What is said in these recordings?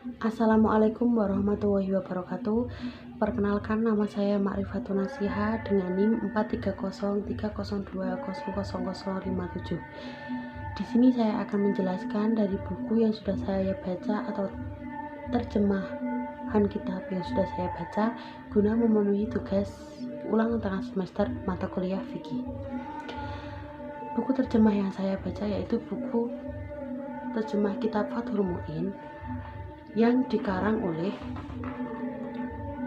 Assalamualaikum warahmatullahi wabarakatuh. Perkenalkan, nama saya Ma'rifatun Nasiha dengan NIM 43030020057. Di sini saya akan menjelaskan dari buku yang sudah saya baca atau terjemahan kitab yang sudah saya baca guna memenuhi tugas ulang tengah semester mata kuliah fikih. Buku terjemah yang saya baca yaitu buku terjemah kitab Fathul Mu'in yang dikarang oleh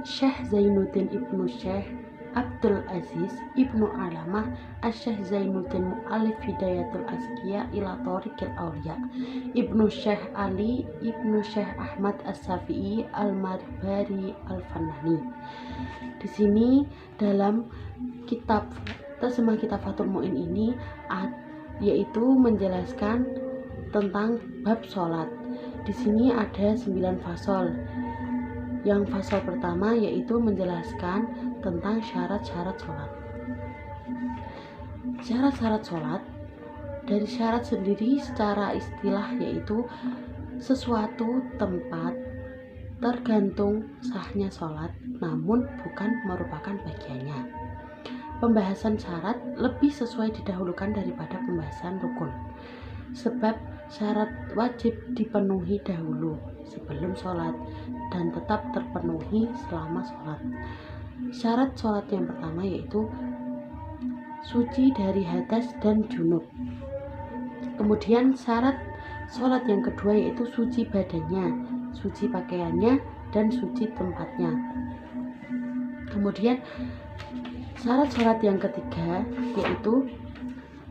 Syekh Zainuddin Ibnu Syekh Abdul Aziz Ibnu Alamah Syekh Zainuddin Mu'alif Hidayatul Azkiya ila Thoriqil Auliya Ibnu Syekh Ali Ibnu Syekh Ahmad As-Safi'i Al-Marbari Al-Fanani. Di sini dalam kitab terjemah kitab Fathul Mu'in ini yaitu menjelaskan tentang bab sholat. Di sini ada 9 fasal. Yang fasal pertama yaitu menjelaskan tentang syarat-syarat sholat. Syarat-syarat sholat, dari syarat sendiri secara istilah yaitu sesuatu tempat tergantung sahnya sholat namun bukan merupakan bagiannya. Pembahasan syarat lebih sesuai didahulukan daripada pembahasan rukun, sebab syarat wajib dipenuhi dahulu sebelum sholat dan tetap terpenuhi selama sholat. Syarat sholat yang pertama yaitu suci dari hadas dan junub. Kemudian syarat sholat yang kedua yaitu suci badannya, suci pakaiannya, dan suci tempatnya. Kemudian syarat sholat yang ketiga yaitu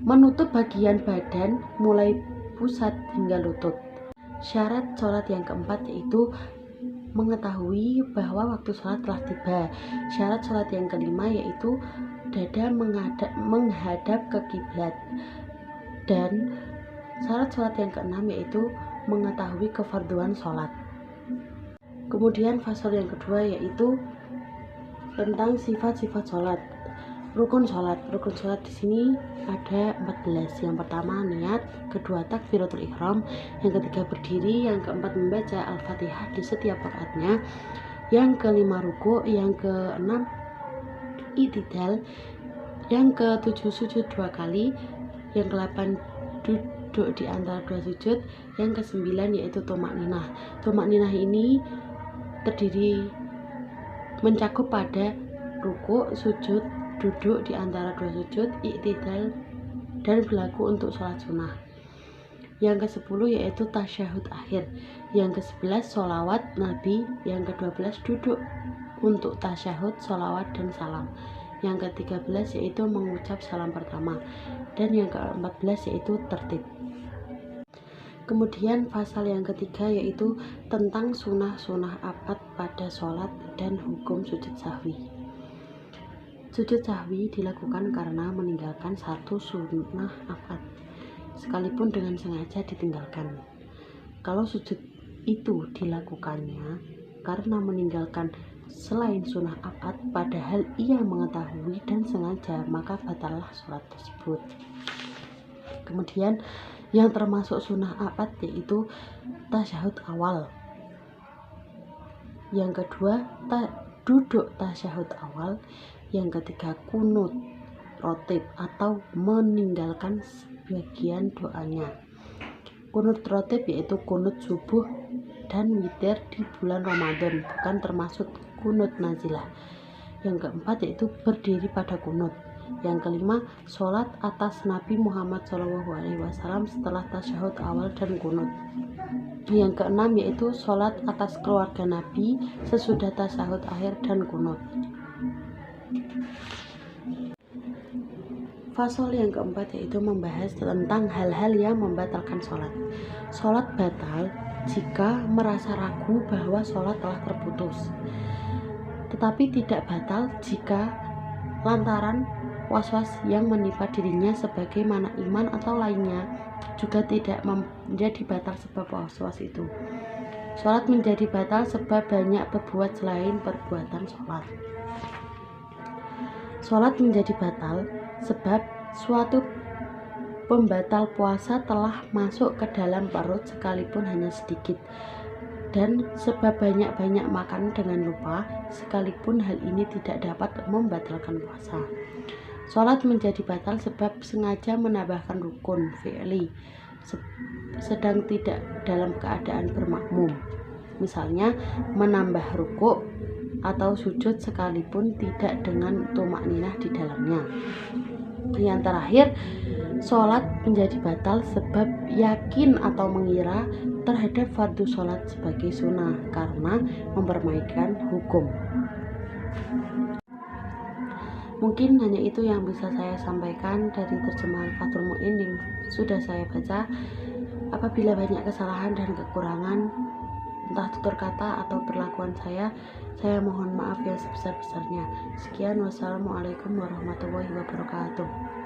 menutup bagian badan mulai pusat hingga lutut. Syarat sholat yang keempat yaitu mengetahui bahwa waktu sholat telah tiba. Syarat sholat yang kelima yaitu dada menghadap ke kiblat. Dan syarat sholat yang keenam yaitu mengetahui kefarduan sholat. Kemudian fasal yang kedua yaitu tentang sifat-sifat sholat. Rukun sholat di sini ada 14. Yang pertama niat, kedua takbiratul ihram, yang ketiga berdiri, yang keempat membaca Al-Fatihah di setiap rakaatnya, yang kelima ruku', yang keenam i'tidal, yang ketujuh sujud 2 kali, yang ke-8 duduk di antara 2 sujud, yang ke-9 yaitu tumakninah. Tumakninah ini mencakup pada ruku', sujud, duduk di antara 2 sujud, i'tidal, dan berlaku untuk sholat sunnah. Yang ke-10 yaitu tasyahud akhir. Yang ke-11 sholawat Nabi. Yang ke-12 duduk untuk tasyahud, sholawat, dan salam. Yang ke-13 yaitu mengucap salam pertama. Dan yang ke-14 yaitu tertib. Kemudian pasal yang ketiga yaitu tentang sunnah-sunnah akad pada sholat dan hukum sujud sahwi. Sujud sahwi dilakukan karena meninggalkan satu sunnah akad, sekalipun dengan sengaja ditinggalkan. Kalau sujud itu dilakukannya karena meninggalkan selain sunnah akad padahal ia mengetahui dan sengaja, maka batallah sholat tersebut. Kemudian yang termasuk sunnah akad yaitu tasyahud awal. Yang kedua duduk tasyahud awal. Yang ketiga kunut rotib atau meninggalkan sebagian doanya. Kunut rotib yaitu kunut subuh dan witir di bulan Ramadan, bukan termasuk kunut nazilah. Yang keempat yaitu berdiri pada kunut. Yang kelima sholat atas Nabi Muhammad SAW setelah tasyahud awal dan kunut. Yang keenam yaitu sholat atas keluarga Nabi sesudah tasyahud akhir dan kunut. Fasal yang keempat yaitu membahas tentang hal-hal yang membatalkan sholat. Sholat batal jika merasa ragu bahwa sholat telah terputus, tetapi tidak batal jika lantaran was-was yang menimpa dirinya sebagaimana iman atau lainnya juga tidak menjadi batal sebab was-was itu. Sholat menjadi batal sebab banyak berbuat selain perbuatan sholat. Sholat menjadi batal sebab suatu pembatal puasa telah masuk ke dalam perut sekalipun hanya sedikit. dan sebab banyak-banyak makan dengan lupa, sekalipun hal ini tidak dapat membatalkan puasa. Sholat menjadi batal sebab sengaja menambahkan rukun fi'li sedang tidak dalam keadaan bermakmum. Misalnya menambah rukuk atau sujud sekalipun tidak dengan tumakninah di dalamnya. Yang terakhir, sholat menjadi batal sebab yakin atau mengira terhadap fardu sholat sebagai sunnah karena mempermainkan hukum. Mungkin hanya itu yang bisa saya sampaikan dari terjemahan Fathul Mu'in yang sudah saya baca. Apabila banyak kesalahan dan kekurangan, entah tutur kata atau perlakuan saya mohon maaf yang sebesar-besarnya. Sekian, wassalamualaikum warahmatullahi wabarakatuh.